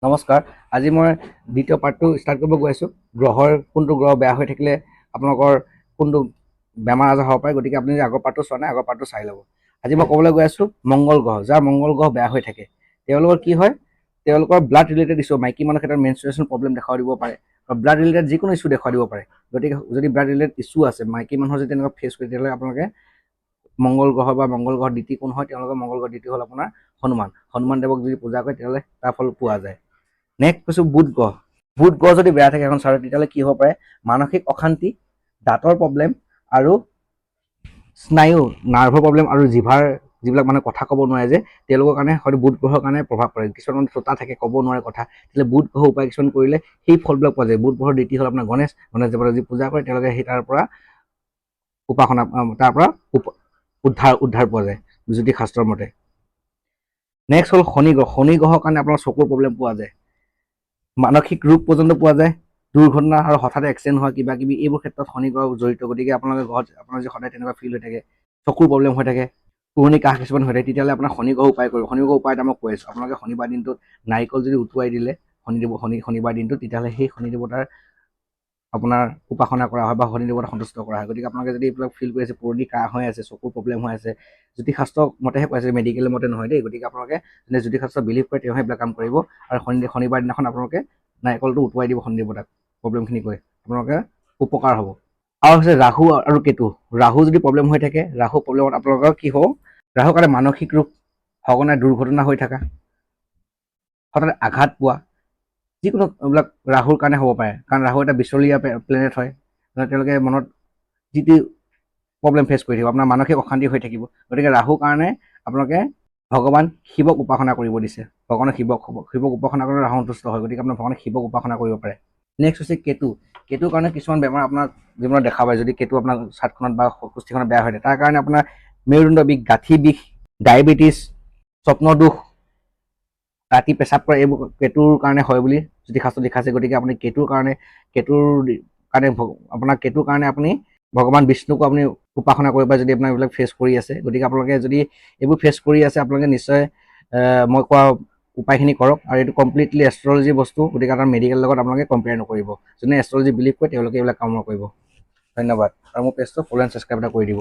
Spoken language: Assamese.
নমস্কাৰ। আজি মই দ্বিতীয় পাৰ্টটো ষ্টাৰ্ট কৰিব গৈ আছোঁ। গ্ৰহৰ কোনটো গ্ৰহ বেয়া হৈ থাকিলে আপোনালোকৰ কোনটো বেমাৰ আজাৰ হ'ব পাৰে, গতিকে আপুনি যদি আগৰ পাৰ্টটো চোৱা নাই আগৰ পাৰ্টটো চাই ল'ব। আজি মই ক'বলৈ গৈ আছোঁ মংগল গ্ৰহ, যাৰ মংগল গ্ৰহ বেয়া হৈ থাকে তেওঁলোকৰ কি হয়, তেওঁলোকৰ ব্লাড ৰিলেটেড ইছ্যু, মাইকী মানুহৰ ক্ষেত্ৰত মেনষ্ট্ৰুৱেশ্যন প্ৰব্লেম দেখা দিব পাৰে, ব্লাড ৰিলেটেড যিকোনো ইছ্যু দেখা দিব পাৰে। গতিকে যদি ব্লাড ৰিলেটেড ইছ্যু আছে, মাইকী মানুহৰ যদি তেনেকুৱা ফেচ কৰে, তেতিয়াহ'লে আপোনালোকে মংগল গ্ৰহ বা মংগল গ্ৰহৰ দ্বিতীয় কোন হয়, তেওঁলোকৰ মংগল গ্ৰহৰ দ্বিতীয় হ'ল আপোনাৰ হনুমান দেৱক যদি পূজা কৰে তেতিয়াহ'লে তাৰ ফল পোৱা যায়। নেক্সট কৈছোঁ বুধ গ্ৰহ। বুধ গ্ৰহ যদি বেয়া থাকে এখন চাৰত, তেতিয়াহ'লে কি হ'ব পাৰে, মানসিক অশান্তি, দাঁতৰ প্ৰব্লেম আৰু স্নায়ু নাৰ্ভৰ প্ৰব্লেম আৰু জিভাৰ যিবিলাক মানে কথা ক'ব নোৱাৰে যে, তেওঁলোকৰ কাৰণে হয়তো বুধ গ্ৰহৰ কাৰণে প্ৰভাৱ পৰে। কিছুমান চোতা থাকে, ক'ব নোৱাৰে কথা, তেতিয়াহ'লে বুধ গ্ৰহ উপায় কিছুমান কৰিলে সেই ফলবিলাক পোৱা যায়। বুধ গ্ৰহৰ দ্বিতীয় হ'ল আপোনাৰ গণেশ দেৱতাক যদি পূজা কৰে তেওঁলোকে সেই তাৰ পৰা উদ্ধাৰ পোৱা যায় জ্যোতিষ শাস্ত্ৰৰ মতে। নেক্সট হ'ল শনি গ্ৰহ। শনি গ্ৰহৰ কাৰণে আপোনাৰ চকুৰ প্ৰব্লেম পোৱা যায়, মানসিক ৰোগ পৰ্যন্ত পোৱা যায়, দুৰ্ঘটনা আৰু হঠাতে এক্সিডেণ্ট হোৱা কিবা কিবি এইবোৰ ক্ষেত্ৰত শনি গ্ৰহ জড়িত। গতিকে আপোনালোকে ঘৰত আপোনাৰ যদি সদায় তেনেকুৱা ফিল হৈ থাকে, চকুৰ প্ৰব্লেম হৈ থাকে, পুৰণি কাহ কিছুমান হৈ থাকে, তেতিয়াহ'লে আপোনাৰ শনি গ্ৰহ উপায় কৰিব। শনি গ্ৰহ উপায় এটা মই কৈ আছোঁ, আপোনালোকে শনিবাৰ দিনটোত নাৰিকল যদি উটুৱাই দিলে শনিবাৰ দিনটোত, তেতিয়াহ'লে সেই শনি দেৱতাৰ আপোনাৰ উপাসনা কৰা হয় বা শনি দেৱতাক সন্তুষ্ট কৰা হয়। গতিকে আপোনালোকে যদি এইবিলাক ফিল কৰি আছে, পুৰণি কাহ হৈ আছে, চকুৰ প্ৰব্লেম হৈ আছে, জ্যোতিষ শাস্ত্ৰ মতেহে কৈ আছে, মেডিকেলৰ মতে নহয় দেই। গতিকে আপোনালোকে যোনে জ্যোতিষ শাস্ত্ৰ বিলিভ কৰে তেওঁহে এইবিলাক কাম কৰিব। আৰু শনিবাৰ দিনাখন আপোনালোকে নাৰিকলটো উটুৱাই দিব শনি দেৱতাক, প্ৰব্লেমখিনি কৈ আপোনালোকে উপকাৰ হ'ব। আৰু হৈছে ৰাহু আৰু কেতু। ৰাহু যদি প্ৰব্লেম হৈ থাকে, ৰাহু প্ৰব্লেমত আপোনালোকৰ কি হ'ব, ৰাহুৰ কাৰণে মানসিক ৰোগ, সঘনাই দুৰ্ঘটনা হৈ থকা, হঠাৎ আঘাত পোৱা, যিকোনো এইবিলাক ৰাহুৰ কাৰণে হ'ব পাৰে। কাৰণ ৰাহু এটা বিচলীয়া প্লেনেট হয়, তেওঁলোকে মনত যি টি প্ৰব্লেম ফেচ কৰি থাকিব, আপোনাৰ মানসিক অশান্তি হৈ থাকিব। গতিকে ৰাহুৰ কাৰণে আপোনালোকে ভগৱান শিৱক উপাসনা কৰিব দিছে। ভগৱানৰ শিৱক উপাসনা কৰিলে ৰাহু সন্তুষ্ট হয়। গতিকে আপোনাৰ ভগৱান শিৱক উপাসনা কৰিব পাৰে। নেক্সট হৈছে কেতু। কেতুৰ কাৰণে কিছুমান বেমাৰ আপোনাৰ জীৱনত দেখা পায়, যদি কেতু আপোনাৰ চাৰ্টখনত বা কুষ্ঠিখনত বেয়া হৈ থাকে। তাৰ কাৰণে আপোনাৰ মেৰুদণ্ড বিষ, গাঁঠি বিষ, ডায়েবেটিছ, স্বপ্ন দোষ, ৰাতি পেচাব কৰে, এইবোৰ কেতুৰ কাৰণে হয় বুলি জ্যোতিষ শাস্ত্ৰত লিখা আছে। গতিকে আপুনি কেতুৰ কাৰণে আপুনি ভগৱান বিষ্ণুকো আপুনি উপাসনা কৰিব পাৰে, যদি আপোনাৰ এইবিলাক ফেচ কৰি আছে। গতিকে আপোনালোকে যদি এইবোৰ ফেচ কৰি আছে, আপোনালোকে নিশ্চয় মই কোৱা উপায়খিনি কৰক। আৰু এইটো কমপ্লিটলি এষ্ট্ৰলজি বস্তু, গতিকে আপোনাৰ মেডিকেলৰ লগত আপোনালোকে কম্পেয়াৰ নকৰিব। যোনে এষ্ট্ৰলজি বিলিভ কৰে তেওঁলোকে এইবিলাক কাম নকৰিব। ধন্যবাদ। আৰু মোৰ পেজটো ফ'ল' এণ্ড ছাবস্ক্ৰাইব এটা কৰি দিব।